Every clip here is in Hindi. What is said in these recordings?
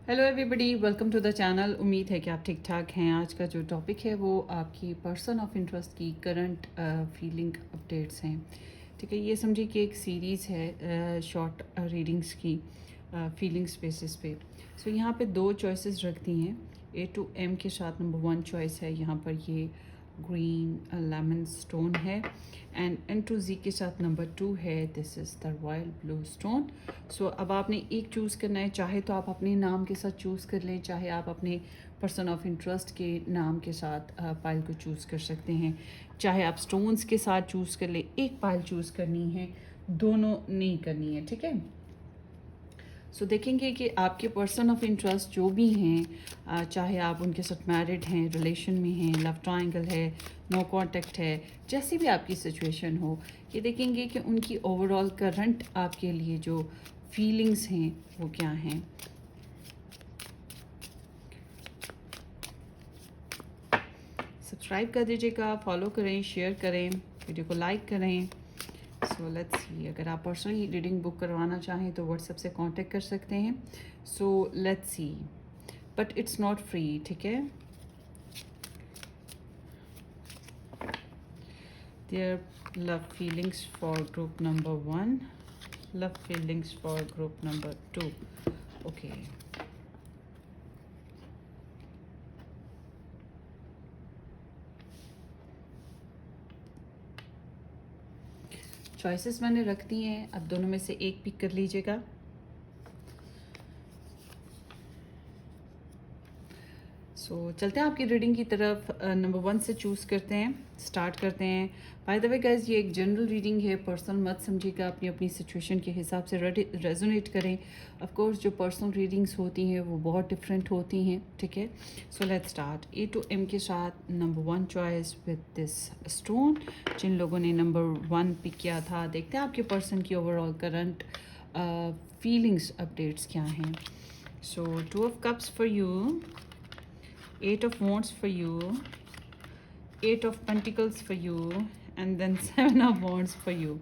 Hello everybody, welcome to the channel. उम्मीद है कि आप ठीक ठाक हैं। आज का जो टॉपिक है वो आपकी पर्सन ऑफ इंटरेस्ट की करंट फीलिंग अपडेट्स हैं। ठीक है, ये समझिए कि एक सीरीज़ है शॉर्ट रीडिंग्स की फीलिंग्स बेसिस पे। सो यहाँ पे दो चॉइसेस रख दी हैं। ए टू एम के साथ नंबर 1 चॉइस है यहाँ पर ये ग्रीन लेमन स्टोन है, एंड एन टू जी के साथ नंबर 2 है, this is the royal blue stone. So अब आपने एक चूज़ करना है। चाहे तो आप अपने नाम के साथ चूज़ कर लें, चाहे आप अपने पर्सन ऑफ इंटरेस्ट के नाम के साथ पाइल को चूज़ कर सकते हैं, चाहे आप स्टोन्स के साथ चूज़ कर लें। एक पाइल चूज़ करनी है, दोनों नहीं करनी है। ठीक है, सो देखेंगे कि आपके पर्सन ऑफ इंटरेस्ट जो भी हैं, चाहे आप उनके साथ मैरिड हैं, रिलेशन में हैं, लव ट्रायंगल है, नो कांटेक्ट है, जैसी भी आपकी सिचुएशन हो, ये देखेंगे कि उनकी ओवरऑल करंट आपके लिए जो फीलिंग्स हैं वो क्या हैं। सब्सक्राइब कर दीजिएगा, फॉलो करें, शेयर करें, वीडियो को लाइक करें। सो लेट्स सी, अगर आप पर्सनली रीडिंग बुक करवाना चाहें तो व्हाट्सएप से कांटेक्ट कर सकते हैं। So let's see, but it's not free. ठीक है, their love feelings for group number 1, love feelings for group number 2। Okay, choices मैंने रख दी हैं, अब दोनों में से एक पिक कर लीजिएगा। सो चलते हैं आपकी रीडिंग की तरफ। नंबर 1 से चूज़ करते हैं, स्टार्ट करते हैं। बाय द वे गाइस, ये एक जनरल रीडिंग है, पर्सनल मत समझिएगा, अपनी अपनी सिचुएशन के हिसाब से रेजोनेट करें। ऑफ कोर्स जो पर्सनल रीडिंग्स होती हैं वो बहुत डिफरेंट होती हैं। ठीक है, so let's start. A to M के साथ number 1 choice with this stone. जिन लोगों ने नंबर 1 पिक किया था, देखते हैं आपके पर्सन की ओवरऑल करंट फीलिंग्स अपडेट्स क्या हैं। सो 2 of cups for you, 8 of wands for you, 8 of pentacles for you, and then 7 of wands for you.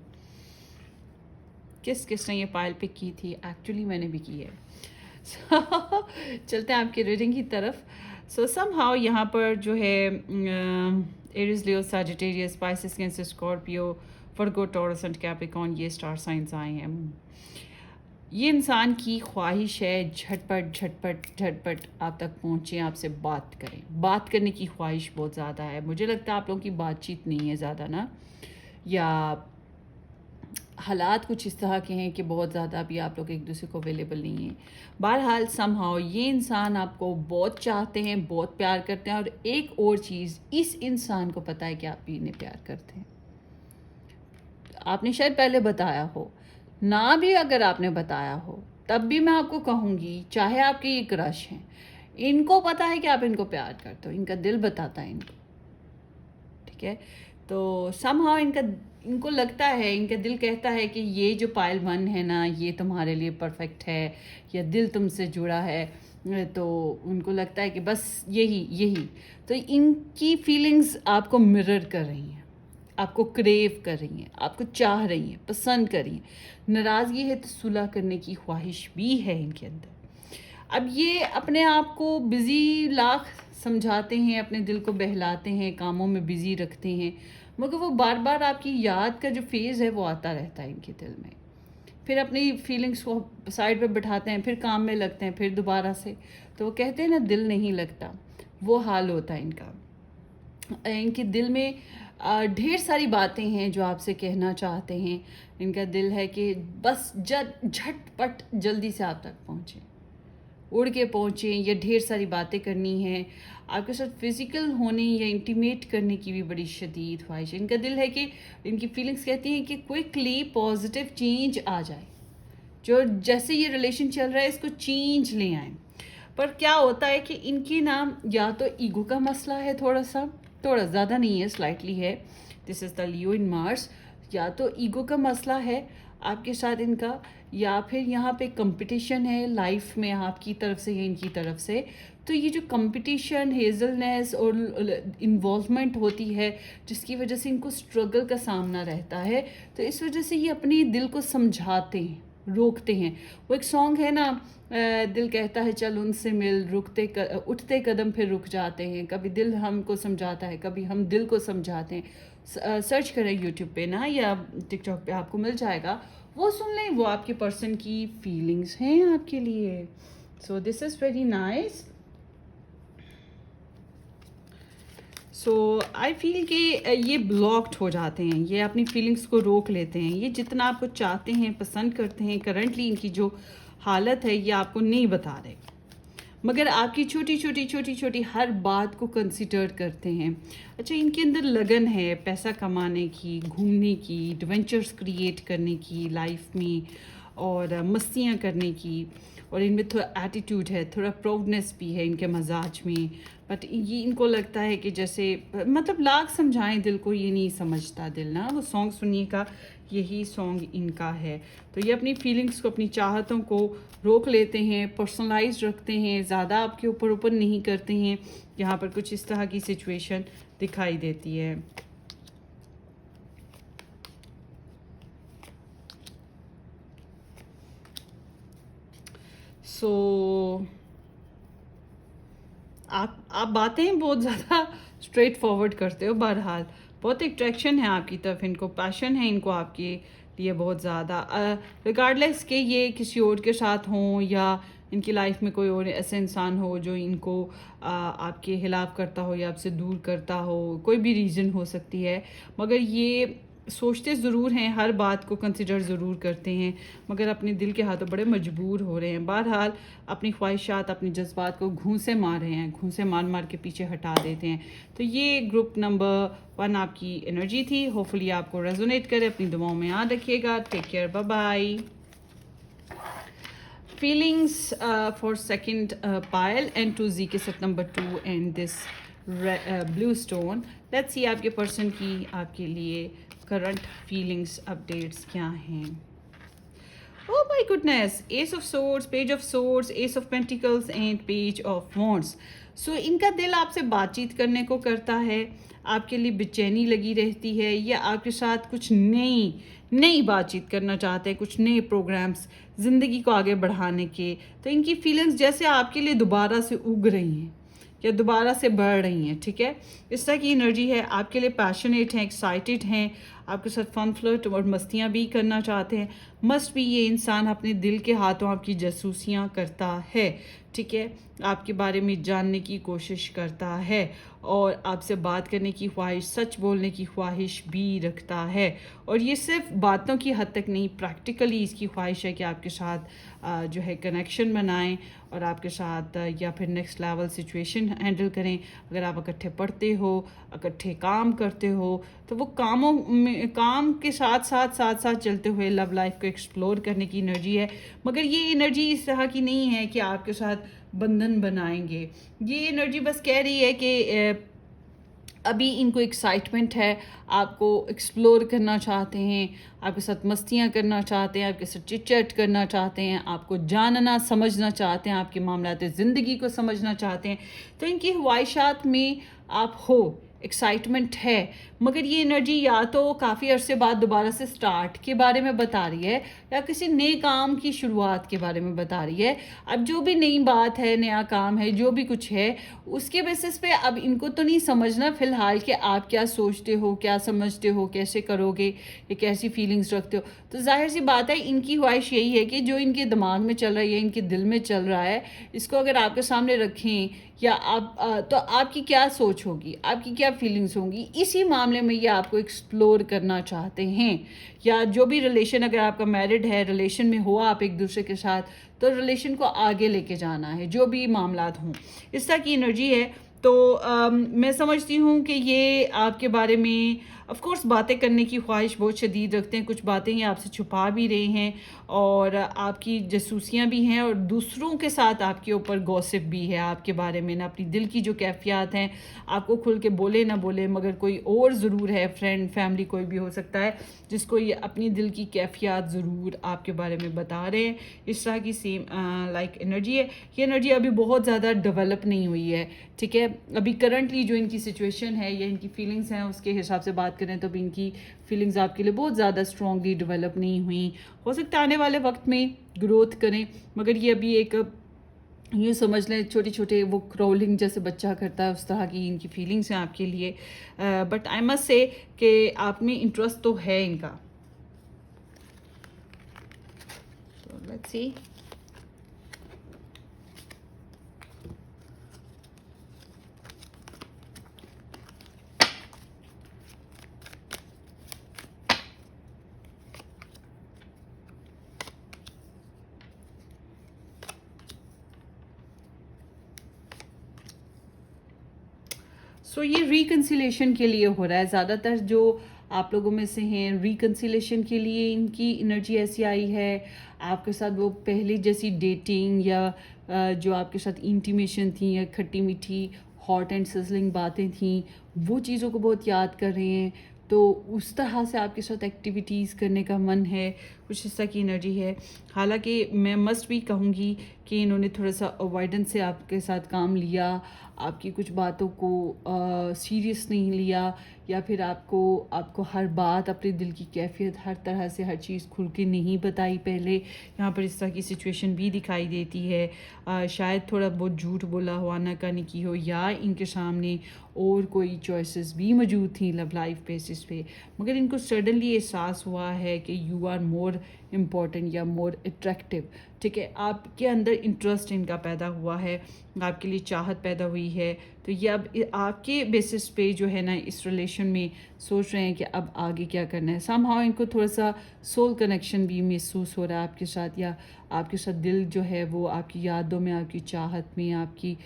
किस किस ने ये पायल पिक की थी? एक्चुअली मैंने भी की है। So, चलते हैं आपकी रीडिंग की तरफ। सो समहाउ यहाँ पर जो है Aries, Leo, Sagittarius, Pisces, Cancer, Scorpio, Virgo, Taurus and Capricorn, ये स्टार साइंस आए हैं। ये इंसान की ख्वाहिश है झटपट झटपट झटपट आप तक पहुँचे, आपसे बात करें। बात करने की ख्वाहिश बहुत ज़्यादा है। मुझे लगता है आप लोगों की बातचीत नहीं है ज़्यादा ना, या हालात कुछ इस तरह के हैं कि बहुत ज़्यादा अभी आप लोग एक दूसरे को अवेलेबल नहीं हैं। बहरहाल समहाउ ये इंसान आपको बहुत चाहते हैं, बहुत प्यार करते हैं, और एक और चीज़, इस इंसान को पता है कि आप भी इन्हें प्यार करते हैं। आपने शायद पहले बताया हो ना, भी अगर आपने बताया हो तब भी मैं आपको कहूँगी, चाहे आपके ये क्रश हैं, इनको पता है कि आप इनको प्यार करते हो, इनका दिल बताता है इनको। ठीक है, तो समहाउ इनको लगता है, इनका दिल कहता है कि ये जो पायल 1 है ना, ये तुम्हारे लिए परफेक्ट है, या दिल तुमसे जुड़ा है। तो उनको लगता है कि बस यही यही। तो इनकी फीलिंग्स आपको मिरर कर रही हैं, आपको क्रेव कर रही हैं, आपको चाह रही हैं, पसंद कर रही हैं। नाराज़गी है तो सुलह करने की ख्वाहिश भी है इनके अंदर। अब ये अपने आप को बिज़ी लाख समझाते हैं, अपने दिल को बहलाते हैं, कामों में बिज़ी रखते हैं, मगर वो बार बार आपकी याद का जो फेज़ है वो आता रहता है इनके दिल में। फिर अपनी फीलिंग्स को साइड पे बिठाते हैं, फिर काम में लगते हैं, फिर दोबारा से। तो वो कहते हैं ना, दिल नहीं लगता, वो हाल होता है इनका। इनके दिल में ढेर सारी बातें हैं जो आपसे कहना चाहते हैं। इनका दिल है कि बस झटपट जल्दी से आप तक पहुँचें, उड़ के पहुँचें, या ढेर सारी बातें करनी है आपके साथ, फिज़िकल होने या इंटीमेट करने की भी बड़ी शदीद ख्वाहिश है। इनका दिल है कि, इनकी फीलिंग्स कहती हैं कि क्विकली पॉजिटिव चेंज आ जाए, जो जैसे ये रिलेशन चल रहा है इसको चेंज ले आए। पर क्या होता है कि इनकी ना, या तो ईगो का मसला है, थोड़ा ज़्यादा नहीं है, स्लाइटली है, this is the Leo in Mars. या तो ईगो का मसला है आपके साथ इनका, या फिर यहाँ पे कंपटीशन है लाइफ में आपकी तरफ से या इनकी तरफ से। तो ये जो कंपटीशन, हेजलनेस और इन्वॉल्वमेंट होती है, जिसकी वजह से इनको स्ट्रगल का सामना रहता है, तो इस वजह से ये अपने दिल को समझाते हैं, रोकते हैं। वो एक सॉन्ग है ना, दिल कहता है चल उनसे मिल, उठते कदम फिर रुक जाते हैं। कभी दिल हमको समझाता है, कभी हम दिल को समझाते हैं। सर्च करें यूट्यूब पे ना या टिकटॉक पे, आपको मिल जाएगा। वो सुन लें, वो आपके पर्सन की फीलिंग्स हैं आपके लिए। So this is very nice. So I feel कि ये ब्लॉक्ड हो जाते हैं, ये अपनी फीलिंग्स को रोक लेते हैं। ये जितना आपको चाहते हैं, पसंद करते हैं, करंटली इनकी जो हालत है ये आपको नहीं बता रहे, मगर आपकी छोटी छोटी हर बात को कंसिडर करते हैं। अच्छा, इनके अंदर लगन है पैसा कमाने की, घूमने की, एडवेंचर्स क्रिएट करने की लाइफ में, और मस्तियाँ करने की, और इनमें थोड़ा एटीट्यूड है, थोड़ा प्राउडनेस भी है इनके मजाज में। बट ये इनको लगता है कि जैसे मतलब लाख समझाएं दिल को, ये नहीं समझता दिल ना। वो सॉन्ग सुनिए का, यही सॉन्ग इनका है। तो ये अपनी फीलिंग्स को, अपनी चाहतों को रोक लेते हैं, पर्सनलाइज रखते हैं, ज़्यादा आपके ऊपर ऊपर नहीं करते हैं। यहाँ पर कुछ इस तरह की सिचुएशन दिखाई देती है। सो आप बातें बहुत ज़्यादा स्ट्रेट फॉरवर्ड करते हो। बहरहाल बहुत अट्रैक्शन है आपकी तरफ, इनको पैशन है इनको आपके लिए बहुत ज़्यादा, रिगार्डलेस के ये किसी और के साथ हों या इनकी लाइफ में कोई और ऐसा इंसान हो जो इनको आपके खिलाफ करता हो या आपसे दूर करता हो। कोई भी रीज़न हो सकती है, मगर ये सोचते ज़रूर हैं, हर बात को कंसिडर ज़रूर करते हैं, मगर अपने दिल के हाथों बड़े मजबूर हो रहे हैं। बहरहाल अपनी ख्वाहिशात, अपने जज्बात को घूंसे मार रहे हैं, घूंसे मार मार के पीछे हटा देते हैं। तो ये ग्रुप नंबर 1 आपकी एनर्जी थी। होपफुली आपको रेजोनेट करे। अपनी दुआओं में याद रखिएगा। Take care, bye bye. Feelings for second pile and 2Z के साथ नंबर 2 and this blue stone. Let's see आपके पर्सन की आपके लिए करंट फीलिंग्स अपडेट्स क्या हैं। Oh my goodness, Ace of Swords, Page of Swords, Ace of Pentacles and Page of Wands. So इनका दिल आपसे बातचीत करने को करता है, आपके लिए बेचैनी लगी रहती है, या आपके साथ कुछ नई बातचीत करना चाहते हैं, कुछ नए प्रोग्राम्स ज़िंदगी को आगे बढ़ाने के। तो इनकी फीलिंग्स जैसे आपके लिए दोबारा से उग रही हैं या दोबारा से बढ़ रही हैं, ठीक है। इस तरह की एनर्जी है, आपके लिए पैशनेट हैं, एक्साइटेड हैं, आपके साथ फन फ्लर्ट और मस्तियाँ भी करना चाहते हैं। मस्ट भी ये इंसान अपने दिल के हाथों आपकी जासूसियाँ करता है, ठीक है, आपके बारे में जानने की कोशिश करता है, और आपसे बात करने की ख्वाहिश, सच बोलने की ख्वाहिश भी रखता है। और ये सिर्फ बातों की हद तक नहीं, प्रैक्टिकली इसकी ख्वाहिश है कि आपके साथ जो है कनेक्शन बनाएं और आपके साथ या फिर नेक्स्ट लेवल सिचुएशन हैंडल करें। अगर आप इकट्ठे पढ़ते हो, इकट्ठे काम करते हो, तो वो काम के साथ चलते हुए लव लाइफ को एक्सप्लोर करने की एनर्जी है। मगर ये एनर्जी इस तरह की नहीं है कि आपके साथ बंधन बनाएंगे। ये एनर्जी बस कह रही है कि अभी इनको एक्साइटमेंट है, आपको एक्सप्लोर करना चाहते हैं, आपके साथ मस्तियाँ करना चाहते हैं, आपके साथ चिट चैट करना चाहते हैं, आपको जानना समझना चाहते हैं, आपके मामलात ज़िंदगी को समझना चाहते हैं। तो इनकी ख्वाहिशात में आप हो, एक्साइटमेंट है, मगर ये एनर्जी या तो काफ़ी अरसे बाद दोबारा से स्टार्ट के बारे में बता रही है या किसी नए काम की शुरुआत के बारे में बता रही है। अब जो भी नई बात है, नया काम है, जो भी कुछ है, उसके बेसिस पे अब इनको तो नहीं समझना फ़िलहाल कि आप क्या सोचते हो, क्या समझते हो, कैसे करोगे, या कैसी फीलिंग्स रखते हो। तो जाहिर सी बात है, इनकी ख्वाहिश यही है कि जो इनके दिमाग में चल रही है, इनके दिल में चल रहा है, इसको अगर आपके सामने रखें या आप तो आपकी क्या सोच होगी, आपकी क्या फीलिंग्स होंगी, इसी मामले में ये आपको एक्सप्लोर करना चाहते हैं। या जो भी रिलेशन, अगर आपका मैरिड है, रिलेशन में हो आप एक दूसरे के साथ, तो रिलेशन को आगे लेके जाना है, जो भी मामलात हों, इस तरह की एनर्जी है। तो मैं समझती हूँ कि ये आपके बारे में ऑफ कोर्स बातें करने की ख्वाहिश बहुत शदीद रखते हैं, कुछ बातें ये आपसे छुपा भी रहे हैं, और आपकी जासूसियाँ भी हैं, और दूसरों के साथ आपके ऊपर गॉसिप भी है आपके बारे में ना। अपनी दिल की जो कैफियत हैं, आपको खुल के बोले ना बोले, मगर कोई और ज़रूर है, फ्रेंड, फैमिली, कोई भी हो सकता है, जिसको ये अपनी दिल की कैफियत ज़रूर आपके बारे में बता रहे हैं। इस तरह की सेम लाइक एनर्जी है। ये एनर्जी अभी बहुत ज़्यादा डेवलप नहीं हुई है, ठीक है। अभी करंटली जो इनकी सिचुएशन है या इनकी फीलिंग्स हैं, उसके हिसाब से बात करें तो अभी इनकी फीलिंग्स आपके लिए बहुत ज़्यादा स्ट्रांगली डेवलप नहीं हुई। हो सकता है आने वाले वक्त में ग्रोथ करें, मगर ये अभी एक यूँ समझ लें छोटे छोटे वो क्राउलिंग जैसे बच्चा करता है उस तरह की इनकी फीलिंग्स हैं आपके लिए। बट आई मस्ट से कि आप में इंटरेस्ट तो है इनका। तो लेट्स सी। सो ये रिकन्सिलेशन के लिए हो रहा है। ज़्यादातर जो आप लोगों में से हैं रिकन्सिलेशन के लिए इनकी एनर्जी ऐसी आई है। आपके साथ वो पहले जैसी डेटिंग या जो आपके साथ इंटीमेशन थी या खट्टी मीठी हॉट एंड सिजलिंग बातें थी, वो चीज़ों को बहुत याद कर रहे हैं। तो उस तरह से आपके साथ एक्टिविटीज़ करने का मन है, कुछ इस तरह की एनर्जी है। हालांकि मैं मस्ट भी कहूँगी कि इन्होंने थोड़ा सा अवॉइडेंस से आपके साथ काम लिया, आपकी कुछ बातों को सीरियस नहीं लिया, या फिर आपको हर बात अपने दिल की कैफियत हर तरह से हर चीज़ खुल के नहीं बताई पहले। यहाँ पर इस तरह की सिचुएशन भी दिखाई देती है। शायद थोड़ा बहुत झूठ बोला हो, आनाकानी की हो, या इनके सामने और कोई चॉइसेस भी मौजूद थी लव लाइफ बेसिस पे, मगर इनको सडनली एहसास हुआ है कि यू आर मोर इम्पॉर्टेंट या मोर अट्रैक्टिव। ठीक है, आपके अंदर इंटरेस्ट इनका पैदा हुआ है, आपके लिए चाहत पैदा हुई है। तो ये अब आपके बेसिस पे जो है ना इस रिलेशन में सोच रहे हैं कि अब आगे क्या करना है। समहाउ इनको थोड़ा सा सोल कनेक्शन भी महसूस हो रहा है आपके साथ, या आपके साथ दिल जो है वो आपकी यादों में, आपकी चाहत में, आपकी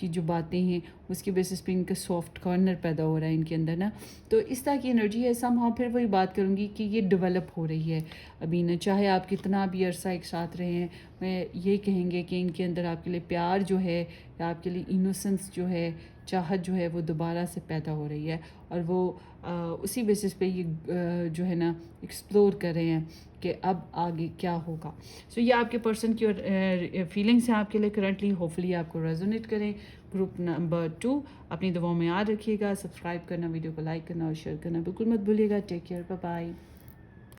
जो बातें हैं उसके बेसिस पे इनका सॉफ्ट कॉर्नर पैदा हो रहा है इनके अंदर ना। तो इस तरह की एनर्जी है। समहाउ फिर वही बात करूँगी कि ये डेवलप हो रही है अभी ना, चाहे आप कितना भी अरसा एक साथ रहे हैं, मैं ये कहेंगे कि इनके अंदर आपके लिए प्यार जो है या आपके लिए इनोसेंस जो है, चाहत जो है वो दोबारा से पैदा हो रही है। और वो उसी बेसिस पे ये जो है ना एक्सप्लोर कर रहे हैं कि अब आगे क्या होगा। सो ये आपके पर्सन की और फीलिंग्स हैं आपके लिए करंटली। होपफुली आपको रेजोनेट करें। ग्रुप नंबर 2 अपनी दुआओं में याद रखिएगा। सब्सक्राइब करना, वीडियो को लाइक करना और शेयर करना बिल्कुल मत भूलिएगा। Take care, bye bye.